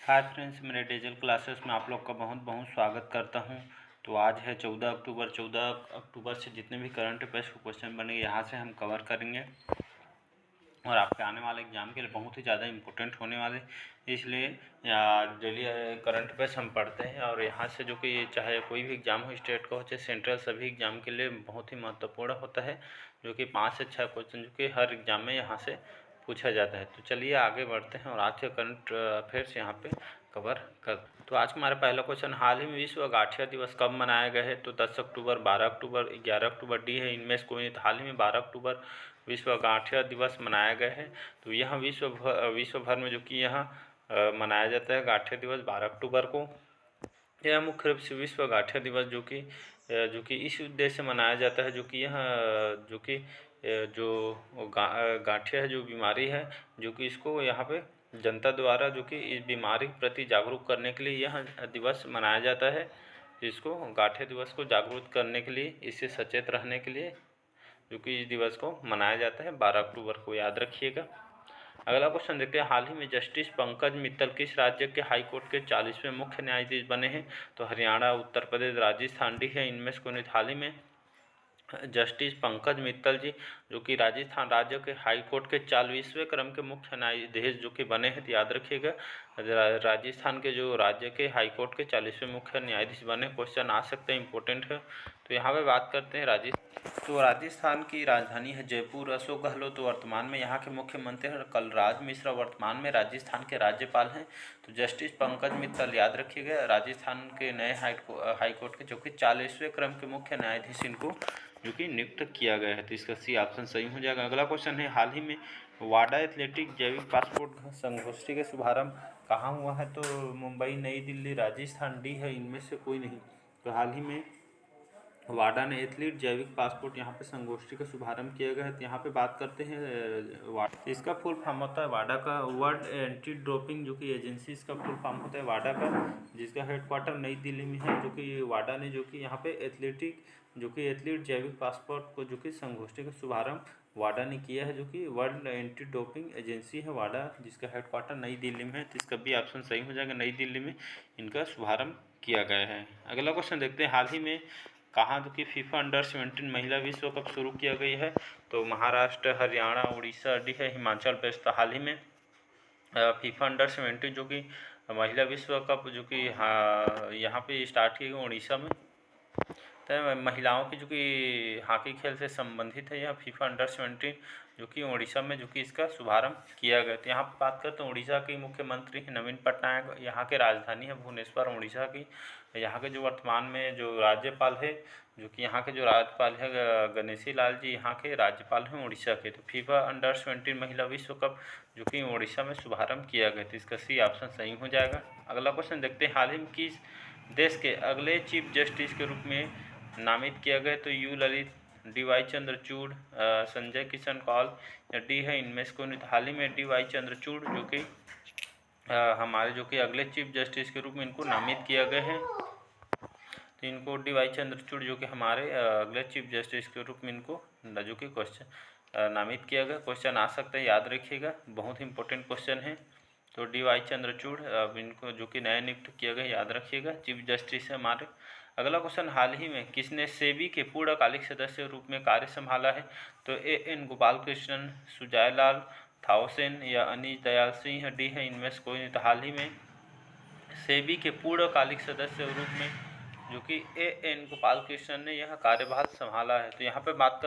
Hi friends, मेरे digital classes में आप लोग का बहुत बहुत स्वागत करता हूं। तो आज है 14 अक्टूबर। 14 अक्टूबर से जितने भी करंट अफेयर्स के क्वेश्चन बनेंगे यहाँ से हम कवर करेंगे और आपके आने वाले एग्जाम के लिए बहुत ही ज़्यादा इम्पोर्टेंट होने वाले, इसलिए डेली करंट अफेयर्स हम पढ़ते हैं। और यहाँ से जो कि चाहे कोई भी एग्ज़ाम हो, स्टेट का हो चाहे सेंट्रल, सभी एग्ज़ाम के लिए बहुत ही महत्वपूर्ण होता है, जो कि 5 से 6 क्वेश्चन जो कि हर एग्ज़ाम में यहाँ से पूछा जाता है। तो चलिए आगे बढ़ते हैं और आज के करंट अफेयर्स यहाँ पे कवर कर। तो आज हमारा पहला क्वेश्चन, हाल ही में विश्व गठिया दिवस कब मनाया गया है? तो 10 अक्टूबर, 12 अक्टूबर, 11 अक्टूबर डी है, इनमें से कोई नहीं। हाल ही में 12 अक्टूबर विश्व गठिया दिवस मनाया गया है। तो यह विश्व भर में जो कि यहाँ मनाया जाता है गठिया दिवस 12 अक्टूबर को। यह मुख्य रूप से विश्व गठिया दिवस जो कि इस उद्देश्य से मनाया जाता है, जो कि यह जो कि गठिया है, जो बीमारी है, जो कि इसको यहाँ पे जनता द्वारा जो कि इस बीमारी के प्रति जागरूक करने के लिए यह दिवस मनाया जाता है। इसको गठिया दिवस को जागरूक करने के लिए, इससे सचेत रहने के लिए जो कि इस दिवस को मनाया जाता है 12 अक्टूबर को, याद रखिएगा। अगला क्वेश्चन देखते हैं, हाल ही में जस्टिस पंकज मित्तल किस राज्य के हाई कोर्ट के 40वें मुख्य न्यायाधीश बने हैं? तो हरियाणा, उत्तर प्रदेश, राजस्थान डी है, इनमें से कोई। हाल ही में जस्टिस पंकज मित्तल जी जो कि राजस्थान राज्य के हाई कोर्ट के 40वें क्रम के मुख्य न्यायाधीश जो कि बने हैं, तो याद रखिएगा राजस्थान के जो राज्य के हाई कोर्ट के 40वें मुख्य न्यायाधीश बने। क्वेश्चन आ सकते हैं, इंपॉर्टेंट है। तो यहाँ पे बात करते हैं राजस्थान की राजधानी है जयपुर। अशोक गहलोत वर्तमान में यहाँ के मुख्यमंत्री हैं। कलराज मिश्रा वर्तमान में राजस्थान के राज्यपाल हैं। तो जस्टिस पंकज मित्तल, याद रखिएगा, राजस्थान के नए हाई कोर्ट के जो कि 40वें क्रम के मुख्य न्यायाधीश इनको जो कि नियुक्त किया गया है। तो इसका सी ऑप्शन सही हो जाएगा। अगला क्वेश्चन है, हाल ही में वाडा एथलेटिक जैविक पासपोर्ट संगोष्ठी का शुभारंभ कहाँ हुआ है? तो मुंबई, नई दिल्ली, राजस्थान डी है, इनमें से कोई नहीं। तो हाल ही में वाडा ने एथलीट जैविक पासपोर्ट यहाँ पे संगोष्ठी का शुभारंभ किया गया है। तो यहाँ पे बात करते हैं वाडा, इसका फुल फॉर्म होता है वाडा का वर्ल्ड एंटी डोपिंग जो कि एजेंसी, इसका फुल फॉर्म होता है वाडा का, जिसका हेडक्वार्टर नई दिल्ली में है। जो कि वाडा ने जो कि यहाँ पे एथलीट जैविक पासपोर्ट को जो कि संगोष्ठी का शुभारंभ वाडा ने किया है, जो कि वर्ल्ड एंटी डोपिंग एजेंसी है वाडा, जिसका हेडक्वार्टर नई दिल्ली में है। तो इसका भी ऑप्शन सही हो जाएगा, नई दिल्ली में इनका शुभारंभ किया गया है। अगला क्वेश्चन देखते हैं, हाल ही में कहाँ जो कि फीफा अंडर-17 महिला विश्व कप शुरू किया गई है? तो महाराष्ट्र, हरियाणा, उड़ीसा डी है, हिमाचल प्रदेश। तो हाल ही में फीफा अंडर-17 जो कि महिला विश्व कप जो कि यहाँ पे स्टार्ट की गई उड़ीसा में। तो महिलाओं की जो कि हॉकी खेल से संबंधित है यह फीफा अंडर-17 जो कि उड़ीसा में जो कि इसका शुभारंभ किया गया। तो यहाँ पर बात करते हैं, उड़ीसा के मुख्यमंत्री हैं नवीन पटनायक। यहाँ के राजधानी है भुवनेश्वर, उड़ीसा की। यहाँ के जो वर्तमान में जो राज्यपाल है, जो कि यहाँ के जो राज्यपाल है गणेशी लाल जी, यहाँ के राज्यपाल हैं उड़ीसा के। तो फीफा अंडर-17 महिला विश्व कप जो कि उड़ीसा में शुभारंभ किया गया। तो इसका सी ऑप्शन सही हो जाएगा। अगला क्वेश्चन देखते हैं, हाल ही में किस देश के अगले चीफ जस्टिस के रूप में नामित किया गया? तो U Lalit, D Y Chandrachud, Sanjay Kishan Kaul या डी है, इनमें से कोई। हाल ही में डी वाई चंद्रचूड़ जो कि हमारे जो कि अगले चीफ जस्टिस के रूप में इनको नामित किया गया है। तो इनको डी वाई चंद्रचूड़ जो कि हमारे अगले चीफ जस्टिस के रूप में इनको जो कि क्वेश्चन नामित किया गया। क्वेश्चन आ सकता है, याद रखिएगा, बहुत इंपॉर्टेंट क्वेश्चन है। तो डी वाई चंद्रचूड़ अब इनको जो कि नया नियुक्त किया गया, याद रखिएगा, चीफ जस्टिस है हमारे। अगला क्वेश्चन, हाल ही में किसने सेबी के पूर्णकालिक सदस्य रूप में कार्य संभाला है? तो एन गोपाल कृष्णन, सुजय लाल, थाओसेन या अनीश दयाल सिंह डी है, इनमें से कोई नहीं। तो हाल ही में सेबी के पूर्णकालिक सदस्य रूप में जो कि एन गोपाल कृष्णन ने यह कार्यभार संभाला है। तो यहाँ पे बात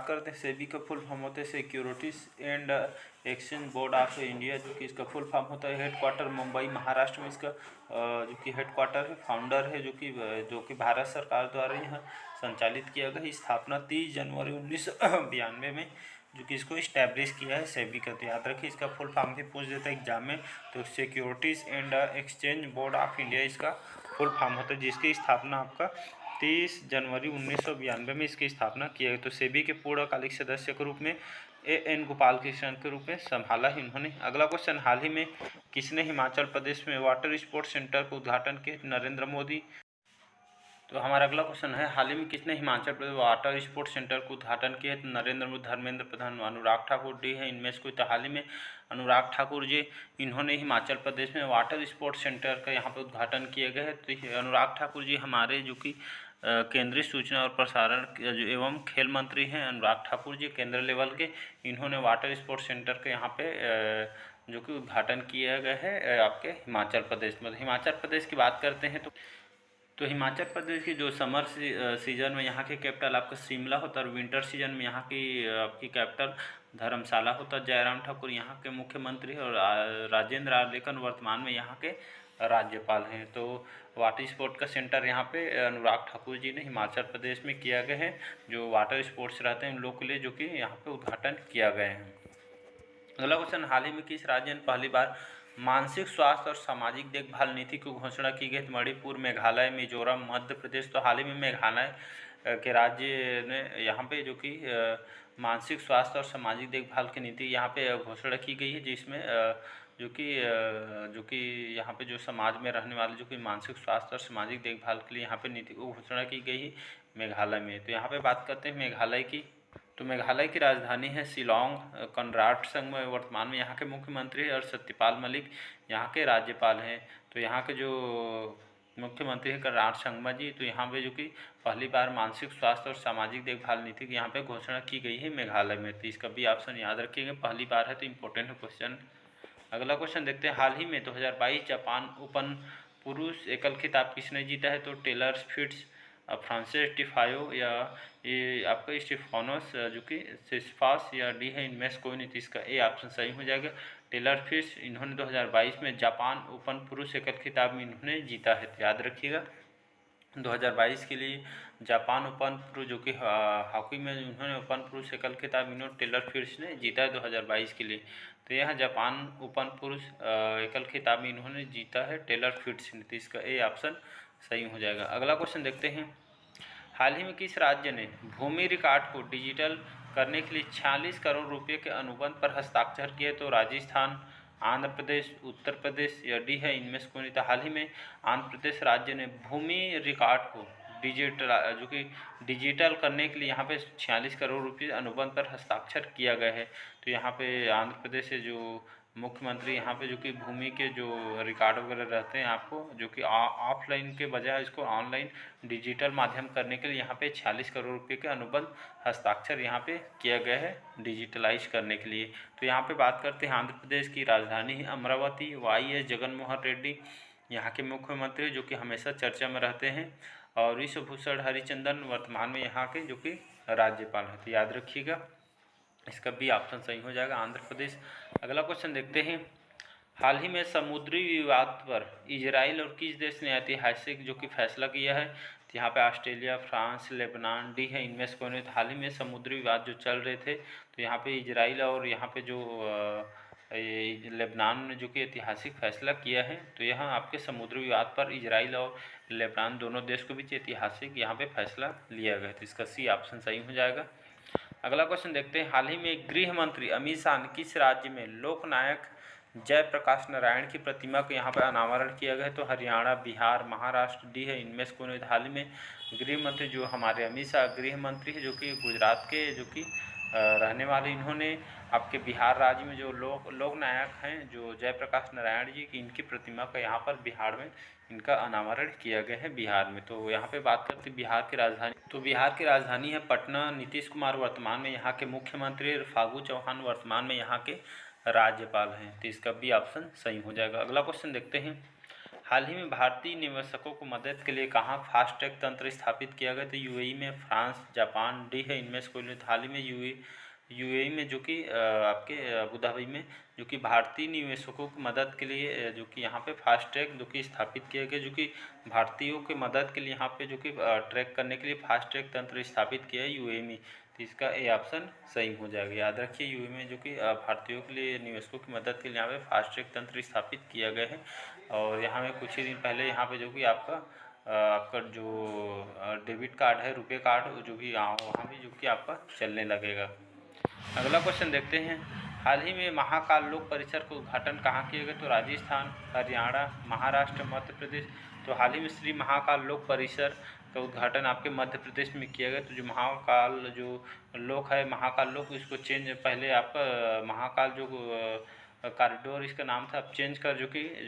करते हैं सेबी का फुल फॉर्म होता है securities and exchange board of India, जो कि इसका फुल फॉर्म होता है। हेडक्वार्टर मुंबई, महाराष्ट्र में इसका जो कि हेडक्वार्टर है। फाउंडर है जो कि भारत सरकार द्वारा यह संचालित किया गया। स्थापना 30 जनवरी 1992 में जो कि इसको इस्टेब्लिश किया है सेबी का। तो याद रखिए, इसका फुल फॉर्म भी पूछ देता है एग्जाम में। तो securities and exchange board of India इसका फुल फॉर्म होता है, जिसकी स्थापना आपका 30 जनवरी 1992 में इसकी स्थापना की गई। तो सेबी के पूर्णकालिक सदस्य के रूप में एन गोपाल कृष्णन के रूप में संभाला है इन्होंने। अगला क्वेश्चन, हाल ही में किसने हिमाचल प्रदेश में वाटर स्पोर्ट्स सेंटर का उद्घाटन किया? नरेंद्र मोदी, तो हमारा अगला क्वेश्चन है, हाल ही में किसने Himachal Pradesh water sports centre का उद्घाटन किया है? तो नरेंद्र मोदी, धर्मेंद्र प्रधान, अनुराग ठाकुर डी है इनमें से कोई। तो हाल ही में अनुराग ठाकुर जी इन्होंने हिमाचल प्रदेश में वाटर स्पोर्ट्स सेंटर का यहाँ पे उद्घाटन किया गया है। तो अनुराग ठाकुर जी हमारे जो कि केंद्रीय सूचना और प्रसारण एवं खेल मंत्री हैं अनुराग ठाकुर जी, केंद्र लेवल के। इन्होंने वाटर स्पोर्ट्स सेंटर के यहाँ पे जो कि उद्घाटन किया गया है आपके हिमाचल प्रदेश में। हिमाचल प्रदेश की बात करते हैं तो हिमाचल प्रदेश की जो समर सीजन में यहाँ की कैपिटल आपका शिमला होता है और विंटर सीजन में यहाँ की आपकी कैपिटल धर्मशाला होता है। जयराम ठाकुर यहाँ के मुख्यमंत्री हैं और राजेंद्र आर्लेकन वर्तमान में यहाँ के राज्यपाल हैं। तो वाटर स्पोर्ट का सेंटर यहाँ पे अनुराग ठाकुर जी ने हिमाचल प्रदेश में किया गया है। जो वाटर स्पोर्ट्स रहते हैं उन लोगों के लिए जो कि यहाँ पे उद्घाटन किया गया है। अगला क्वेश्चन, हाल ही में किस राज्य ने पहली बार मानसिक स्वास्थ्य और सामाजिक देखभाल नीति की घोषणा की गई? मणिपुर, मेघालय, मिजोरम, मध्य प्रदेश। तो हाल ही में मेघालय के राज्य ने यहाँ पे जो कि मानसिक स्वास्थ्य और सामाजिक देखभाल की नीति यहाँ पे घोषणा की गई है, जिसमें जो कि यहाँ पे जो समाज में रहने वाले जो कि मानसिक स्वास्थ्य और सामाजिक देखभाल के लिए यहाँ पे नीति को घोषणा की गई है मेघालय में। तो यहाँ पे बात करते हैं मेघालय की। तो मेघालय की राजधानी है शिलोंग। कनराड संगमा वर्तमान में यहाँ के मुख्यमंत्री और सत्यपाल मलिक यहाँ के राज्यपाल हैं। तो यहाँ के जो मुख्यमंत्री है कनराड संगमा जी, तो यहाँ पे जो कि पहली बार मानसिक स्वास्थ्य और सामाजिक देखभाल नीति की यहाँ पे घोषणा की गई है मेघालय में। तो इसका भी ऑप्शन याद रखिएगा, पहली बार है तो इम्पोर्टेंट है क्वेश्चन। अगला क्वेश्चन देखते हैं, हाल ही में 2022 जापान ओपन पुरुष एकल खिताब किसने जीता है? तो टेलर स्विफ्ट, फ्रांसिस टिफायो या ये आपका स्टीफानोस जो कि सिस्फास या डी है इनमें से कोई नहीं। तो इसका ए ऑप्शन सही हो जाएगा। टेलर स्विफ्ट इन्होंने 2022 में जापान ओपन पुरुष एकल खिताब में इन्होंने जीता है। तो याद रखिएगा 2022 के लिए जापान ओपन पुरुष जो कि हॉकी में उन्होंने ओपन पुरुष एकल खिताब इन्होंने टेलर स्विफ्ट ने जीता है 2022 के लिए। तो यह जापान ओपन पुरुष एकल खिताब में इन्होंने जीता है टेलर स्विफ्ट ने। तो इसका ए ऑप्शन सही हो जाएगा। अगला क्वेश्चन देखते हैं, हाल ही में किस राज्य ने भूमि रिकॉर्ड को डिजिटल करने के लिए 46 करोड़ रुपए के अनुबंध पर हस्ताक्षर किए? तो राजस्थान, आंध्र प्रदेश, उत्तर प्रदेश या डी है इनमें से कोई नहीं। तो हाल ही में आंध्र प्रदेश राज्य ने भूमि रिकॉर्ड को डिजिटल करने के लिए यहाँ पे 46 करोड़ रुपये अनुबंध पर हस्ताक्षर किया गया है। तो यहाँ पे आंध्र प्रदेश से जो मुख्यमंत्री यहाँ पे जो कि भूमि के जो रिकॉर्ड वगैरह रहते हैं आपको जो कि ऑफलाइन के बजाय इसको ऑनलाइन डिजिटल माध्यम करने के लिए यहाँ पे 46 करोड़ रुपए के अनुबंध हस्ताक्षर यहाँ पे किया गया है डिजिटलाइज करने के लिए। तो यहाँ पे बात करते हैं आंध्र प्रदेश की राजधानी है अमरावती। YS जगनमोहन रेड्डी यहाँ के मुख्यमंत्री जो कि हमेशा चर्चा में रहते हैं और विश्वभूषण हरिचंदन वर्तमान में यहाँ के जो कि राज्यपाल हैं। तो याद रखिएगा इसका भी ऑप्शन सही हो जाएगा आंध्र प्रदेश। अगला क्वेश्चन देखते हैं, हाल ही में समुद्री विवाद पर इजराइल और किस देश ने ऐतिहासिक जो कि फैसला किया है? तो यहाँ पे ऑस्ट्रेलिया, फ्रांस, लेबनान डी है इनमें से कौन है? हाल ही में समुद्री विवाद जो चल रहे थे तो यहाँ पे इजराइल और यहाँ पे जो लेबनान ने जो कि ऐतिहासिक फैसला किया है। तो यहाँ आपके समुद्री विवाद पर इजराइल और लेबनान दोनों देश के बीच ऐतिहासिक यहाँ पे फैसला लिया गया। तो इसका सी ऑप्शन सही हो जाएगा। अगला क्वेश्चन देखते हैं, हाल ही में गृह मंत्री अमित शाह ने किस राज्य में लोकनायक जयप्रकाश नारायण की प्रतिमा को यहाँ पर अनावरण किया गया? तो हरियाणा, बिहार, महाराष्ट्र डी है इनमें से कौन है? हाल ही में गृह मंत्री जो हमारे अमित शाह गृह मंत्री है जो कि गुजरात के जो कि रहने वाले, इन्होंने आपके बिहार राज्य में जो लोकनायक हैं जो जयप्रकाश नारायण जी की इनकी प्रतिमा का यहाँ पर बिहार में इनका अनावरण किया गया है बिहार में। तो यहाँ पे बात करते हैं बिहार की राजधानी, तो बिहार की राजधानी है पटना। नीतीश कुमार वर्तमान में यहाँ के मुख्यमंत्री, फागू चौहान वर्तमान में यहाँ के राज्यपाल हैं। तो इसका भी ऑप्शन सही हो जाएगा। अगला क्वेश्चन देखते हैं, हाल ही में भारतीय निवेशकों को मदद के लिए कहाँ फास्ट ट्रैक तंत्र स्थापित किया गया? तो यूएई में, फ्रांस, जापान डी है इनमें से कोई नहीं। हाल ही में यूएई में जो कि आपके अबू धाबी में जो कि भारतीय निवेशकों की मदद के लिए जो कि यहाँ पे फास्ट ट्रैक जो कि स्थापित किया गया, जो कि भारतीयों की मदद के लिए यहाँ पे जो कि ट्रैक करने के लिए फास्ट ट्रैक तंत्र स्थापित किया है यूएई में। तो इसका ए ऑप्शन सही हो जाएगा। याद रखिए यूएई में जो कि भारतीयों के लिए निवेशकों की मदद के लिए यहाँ पे फास्ट ट्रैक तंत्र स्थापित किया गया है। और यहाँ में कुछ ही दिन पहले यहाँ पे जो कि आपका जो डेबिट कार्ड है, रुपए कार्ड जो कि वहाँ भी जो कि आपका चलने लगेगा। अगला क्वेश्चन देखते हैं, हाल ही में महाकाल लोक परिसर का उद्घाटन कहाँ किया गया? तो राजस्थान, हरियाणा, महाराष्ट्र, मध्य प्रदेश। तो हाल ही में श्री महाकाल लोक परिसर का उद्घाटन आपके मध्य प्रदेश में किया गया। तो जो महाकाल जो लोक है, महाकाल लोक, इसको चेंज, पहले आपका महाकाल जो कॉरिडोर इसका नाम था, अब चेंज कर जो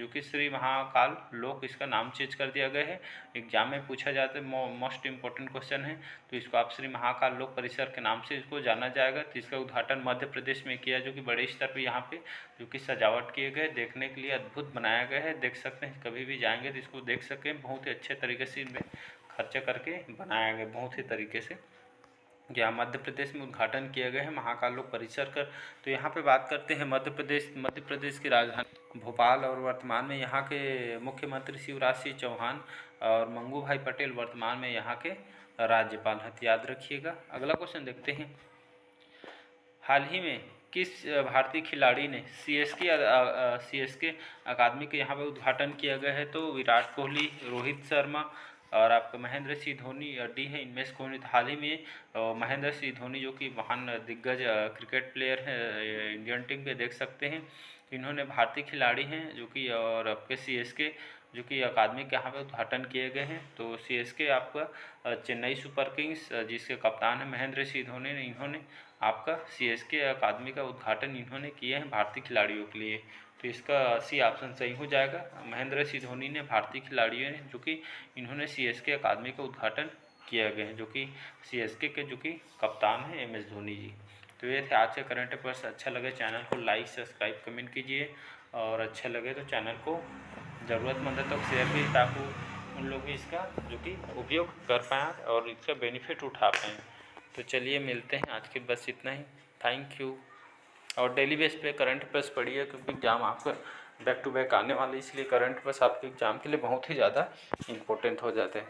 कि श्री महाकाल लोक इसका नाम चेंज कर दिया गया है। एग्जाम में पूछा जाता है, मोस्ट इम्पोर्टेंट क्वेश्चन है, तो इसको आप श्री महाकाल लोक परिसर के नाम से इसको जाना जाएगा। तो इसका उद्घाटन मध्य प्रदेश में किया, जो कि बड़े स्तर पर यहाँ पे जो कि सजावट किए गए, देखने के लिए अद्भुत बनाया गया है। देख सकते हैं, कभी भी जाएंगे तो इसको देख सकें, बहुत ही अच्छे तरीके से इनमें खर्चा करके बनाया गया, बहुत ही तरीके से यहाँ मध्य प्रदेश में उद्घाटन किया गया है महाकाल लोक परिसर का। तो यहाँ पे बात करते हैं मध्य प्रदेश की राजधानी भोपाल, और वर्तमान में यहाँ के मुख्यमंत्री शिवराज सिंह चौहान और मंगू भाई पटेल वर्तमान में यहाँ के राज्यपाल हैं। तो याद रखिएगा। अगला क्वेश्चन देखते हैं, हाल ही में किस भारतीय खिलाड़ी ने सीएसके अकादमी के यहाँ पे उद्घाटन किया गया है? तो विराट कोहली, रोहित शर्मा और आपका महेंद्र सिंह धोनी डी है, इनमें से कौन? हाल ही में महेंद्र सिंह धोनी जो कि महान दिग्गज क्रिकेट प्लेयर हैं, इंडियन टीम के देख सकते हैं, इन्होंने भारतीय खिलाड़ी हैं जो कि, और आपके सीएसके जो कि अकादमी के यहाँ पे उद्घाटन किए गए हैं। तो सीएसके आपका चेन्नई सुपर किंग्स जिसके कप्तान हैं महेंद्र सिंह धोनी ने, इन्होंने आपका सीएसके अकादमी का उद्घाटन इन्होंने किया है भारतीय खिलाड़ियों के लिए। तो इसका सी ऑप्शन सही हो जाएगा। महेंद्र सिंह धोनी ने भारतीय खिलाड़ियों ने जो कि इन्होंने सीएसके अकादमी का उद्घाटन किया गया है, जो कि सीएसके के जो कि कप्तान हैं एम एस धोनी जी। तो ये थे आज के करंट अफेयर्स। अच्छा लगे चैनल को लाइक, सब्सक्राइब, कमेंट कीजिए, और अच्छा लगे तो चैनल को ज़रूरतमंद तक शेयर कीजिए, ताकि उन लोग भी इसका जो कि उपयोग कर पाएँ और इसका बेनिफिट उठा पाएँ। तो चलिए मिलते हैं, आज के बस इतना ही। Thank you. और डेली बेस पे करंट अफेयर्स पढ़िए, क्योंकि एग्ज़ाम आपका बैक टू बैक आने वाले, इसलिए करंट अफेयर्स आपके एग्ज़ाम के लिए बहुत ही ज़्यादा इम्पोर्टेंट हो जाते हैं।